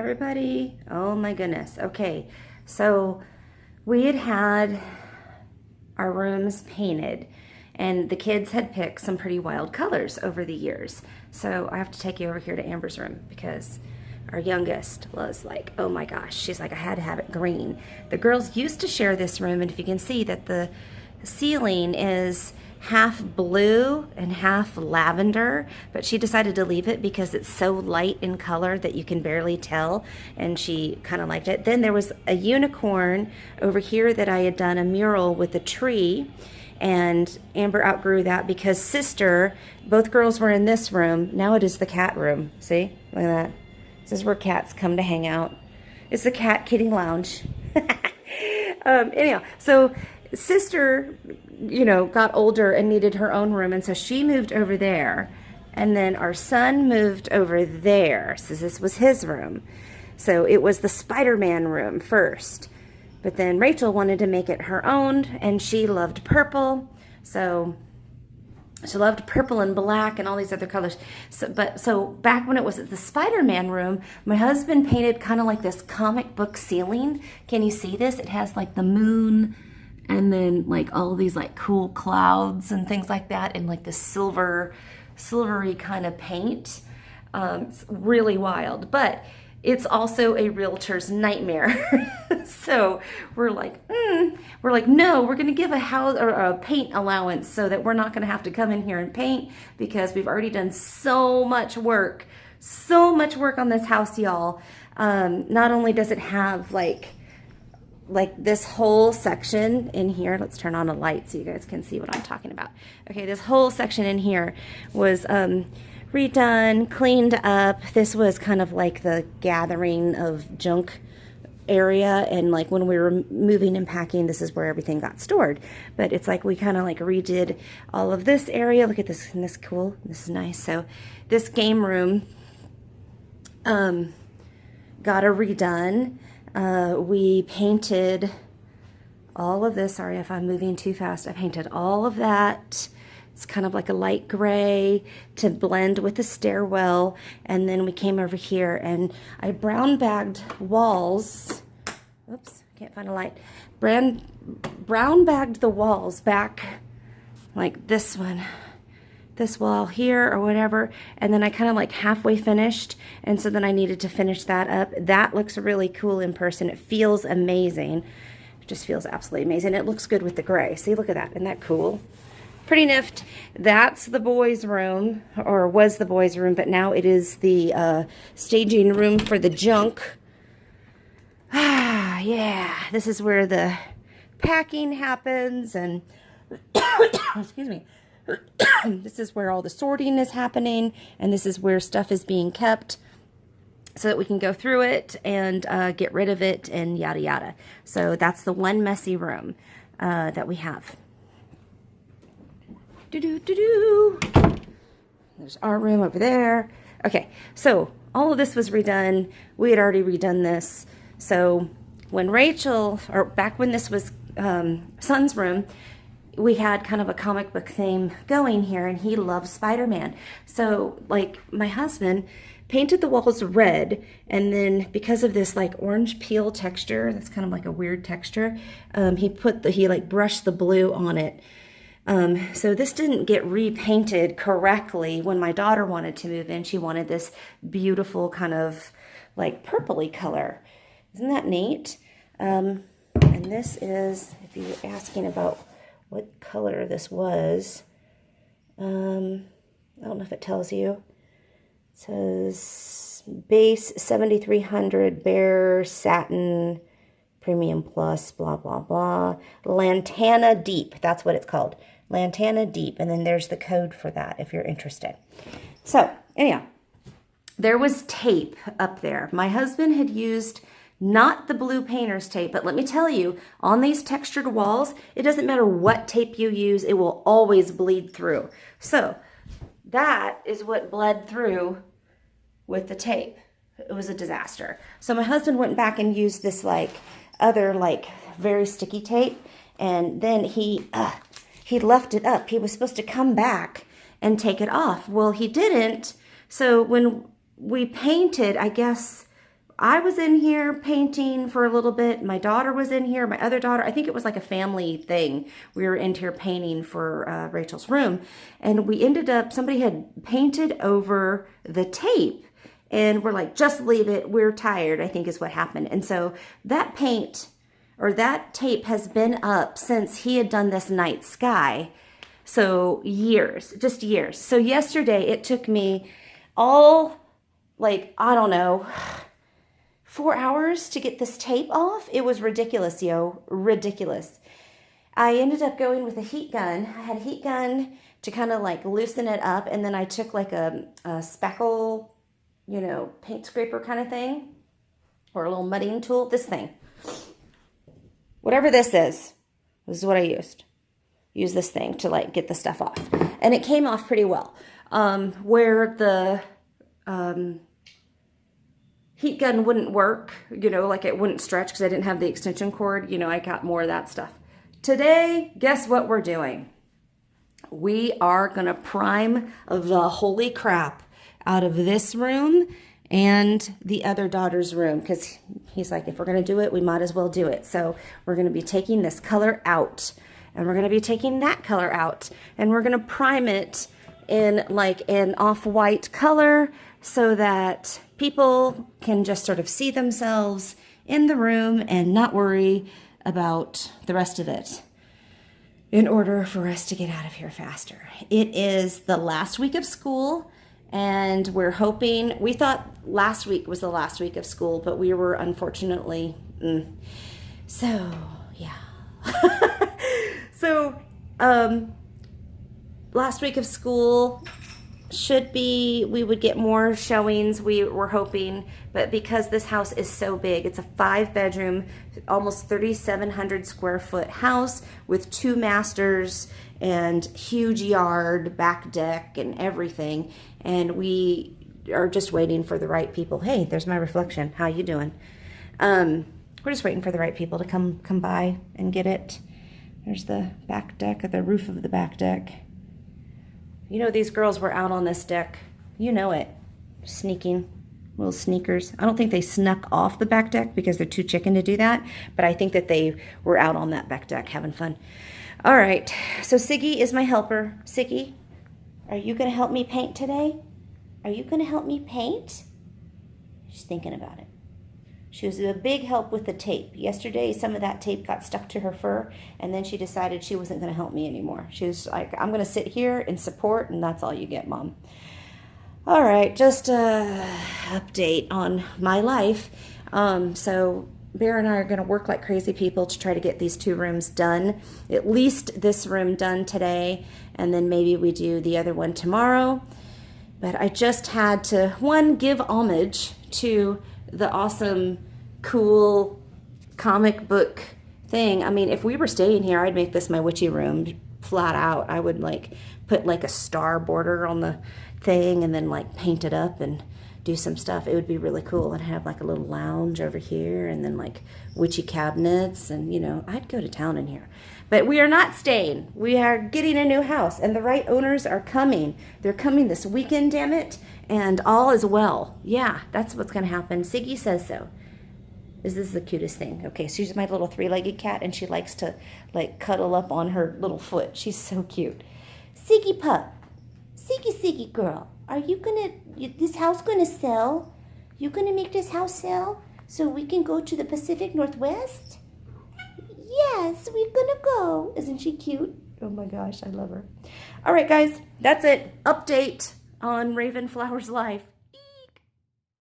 everybody. Oh my goodness. Okay, so we had our rooms painted, and the kids had picked some pretty wild colors over the years. So I have to take you over here to Amber's room because our youngest was like, oh my gosh, she's like, I had to have it green. The girls used to share this room, and if you can see that the ceiling is half blue and half lavender, but she decided to leave it because it's so light in color that you can barely tell, and she kind of liked it. Then there was a unicorn over here that I had done a mural with a tree, and Amber outgrew that because sister, both girls were in this room. Now it is the cat room. See, look at that. This is where cats come to hang out. It's the cat kitty lounge. Anyhow, so sister, you know, got older and needed her own room, and so she moved over there, and then our son moved over there, so this was his room. So it was the Spider-Man room first, but then Rachel wanted to make it her own, and she loved purple, so she loved purple and black and all these other colors. So back when it was the Spider-Man room, my husband painted kind of like this comic book ceiling. Can you see this? It has like the moon, and then like all these like cool clouds and things like that, and like this silvery kind of paint. It's really wild, but it's also a realtor's nightmare. So we're like, no, we're gonna give a house or a paint allowance so that we're not gonna have to come in here and paint, because we've already done so much work on this house, y'all. Not only does it have like this whole section in here. Let's turn on a light so you guys can see what I'm talking about. Okay, this whole section in here was redone, cleaned up. This was kind of like the gathering of junk area, and like when we were moving and packing, this is where everything got stored. But it's like we kind of like redid all of this area. Look at this, isn't this cool? This is nice. So this game room got a redone. We painted all of this. Sorry if I'm moving too fast. I painted all of that. It's kind of like a light gray to blend with the stairwell. And then we came over here and I brown bagged walls. Oops, can't find a light. Brown bagged the walls back like this one. This wall here or whatever, and then I kind of like halfway finished, and so then I needed to finish that up. That looks really cool in person. It feels amazing. It just feels absolutely amazing. It looks good with the gray. See, look at that. Isn't that cool? Pretty nift. That's the boys' room, or was the boys' room, but now it is the staging room for the junk. Ah, yeah. This is where the packing happens, and excuse me. This is where all the sorting is happening, and this is where stuff is being kept so that we can go through it and get rid of it and yada yada. So that's the one messy room that we have. There's our room over there. Okay, so all of this was redone. We had already redone this. So when Rachel, or back when this was son's room, we had kind of a comic book theme going here, and he loves Spider-Man. So like my husband painted the walls red, and then because of this like orange peel texture, that's kind of like a weird texture, he like brushed the blue on it. So this didn't get repainted correctly when my daughter wanted to move in. She wanted this beautiful kind of like purpley color. Isn't that neat? And this is, if you're asking about what color this was, I don't know if it tells you. It says base 7300 bare satin premium plus blah blah blah, Lantana Deep, that's what it's called, Lantana Deep. And then there's the code for that if you're interested. So anyhow, there was tape up there. My husband had used not the blue painter's tape, but let me tell you, on these textured walls, it doesn't matter what tape you use, it will always bleed through. So that is what bled through with the tape. It was a disaster. So my husband went back and used this like other like very sticky tape, and then he left it up. He was supposed to come back and take it off. Well, he didn't. So when we painted, I guess I was in here painting for a little bit. My daughter was in here, my other daughter. I think it was like a family thing. We were in here painting for Rachel's room. And we ended up, somebody had painted over the tape. And we're like, just leave it. We're tired, I think is what happened. And so that paint or that tape has been up since he had done this night sky. So years, just years. So yesterday it took me all, like, I don't know, 4 hours to get this tape off. It was ridiculous, yo, ridiculous. I ended up going with a heat gun. I had a heat gun to kind of like loosen it up. And then I took like a spackle, you know, paint scraper kind of thing, or a little mudding tool, this thing. Whatever this is what I used. Use this thing to like get the stuff off. And it came off pretty well. Where the heat gun wouldn't work, you know, like it wouldn't stretch because I didn't have the extension cord, you know, I got more of that stuff. Today, guess what we're doing? We are gonna prime the holy crap out of this room and the other daughter's room, because he's like, if we're gonna do it, we might as well do it. So we're gonna be taking this color out, and we're gonna be taking that color out, and we're gonna prime it in like an off-white color so that people can just sort of see themselves in the room and not worry about the rest of it in order for us to get out of here faster. It is the last week of school. And we're hoping, we thought last week was the last week of school, but we were unfortunately, so yeah. So, last week of school should be, we would get more showings, we were hoping, but because this house is so big, it's a 5-bedroom, almost 3,700 square foot house with 2 masters and huge yard, back deck and everything. And we are just waiting for the right people. Hey, there's my reflection. How you doing? We're just waiting for the right people to come by and get it. There's the back deck, the roof of the back deck. You know, these girls were out on this deck. You know it. Sneaking. Little sneakers. I don't think they snuck off the back deck because they're too chicken to do that, but I think that they were out on that back deck having fun. All right, so Siggy is my helper. Siggy, are you gonna help me paint today? Are you gonna help me paint? She's thinking about it. She was a big help with the tape. Yesterday, some of that tape got stuck to her fur, and then she decided she wasn't gonna help me anymore. She was like, I'm gonna sit here and support, and that's all you get, Mom. All right, just a update on my life. So Bear and I are going to work like crazy people to try to get these 2 rooms done. At least this room done today, and then maybe we do the other one tomorrow. But I just had to, one, give homage to the awesome, cool comic book thing. I mean, if we were staying here, I'd make this my witchy room flat out. I would like put like a star border on the thing and then like paint it up and do some stuff. It would be really cool. I'd have like a little lounge over here and then like witchy cabinets, and you know, I'd go to town in here. But we are not staying. We are getting a new house, and the right owners are coming. They're coming this weekend, damn it, and all is well. Yeah, that's what's gonna happen. Siggy says so. This is the cutest thing. Okay, so she's my little 3-legged cat, and she likes to like cuddle up on her little foot. She's so cute. Siggy pup. Siggy girl. Are you gonna, this house gonna sell? You gonna make this house sell so we can go to the Pacific Northwest? Yes, we're gonna go. Isn't she cute? Oh my gosh, I love her. All right, guys, that's it. Update on Ravenflower's life.